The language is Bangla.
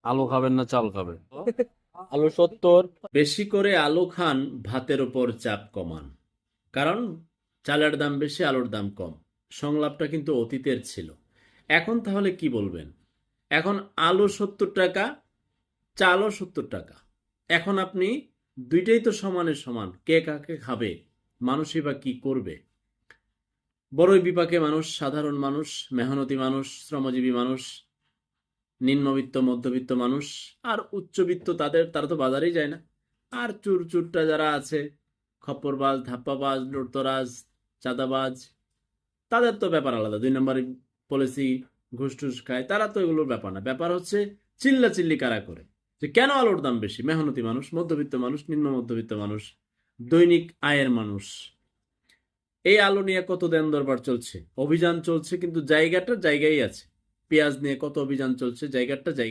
আলু খাবেন না চাল খাবে? আলু 70। বেশি করে আলু খান, ভাতের ওপর চাপ কমান। কারণ চালের দাম বেশি, আলুর দাম কম। সংলাপটা কিন্তু অতীতের ছিল। এখন তাহলে কি বলবেন? এখন আলু 70 টাকা, চালও 70 টাকা। এখন আপনি দুইটাই তো সমানের সমান, কে কাকে খাবে? মানুষই বা কি করবে? বড়ই বিপাকে মানুষ, সাধারণ মানুষ, মেহনতি মানুষ, শ্রমজীবী মানুষ, নিম্নবিত্ত মধ্যবিত্ত মানুষ, আর উচ্চবিত্ত তারা তো বাজারেই যায় না। আর চুর চুরটা যারা আছে, খপ্পরবাজ, ধাপ্পাবাজ, লুটতরাজ, চাঁদাবাজ, তাদের তো ব্যাপার আলাদা। 2 নম্বরে পলিসি, ঘুষ টুস খায়, তারা তো এগুলোর ব্যাপার না। ব্যাপার হচ্ছে চিল্লা চিল্লি কারা করে, যে কেন আলুর দাম বেশি? মেহনতি মানুষ, মধ্যবিত্ত মানুষ, নিম্ন মধ্যবিত্ত মানুষ, দৈনিক আয়ের মানুষ। এই আলু নিয়ে কত দেন দরবার চলছে, অভিযান চলছে, কিন্তু জায়গাটা জায়গায় আছে। পেঁয়াজ নিয়ে কত অভিযান চলছে, জায়গাটা জায়গায়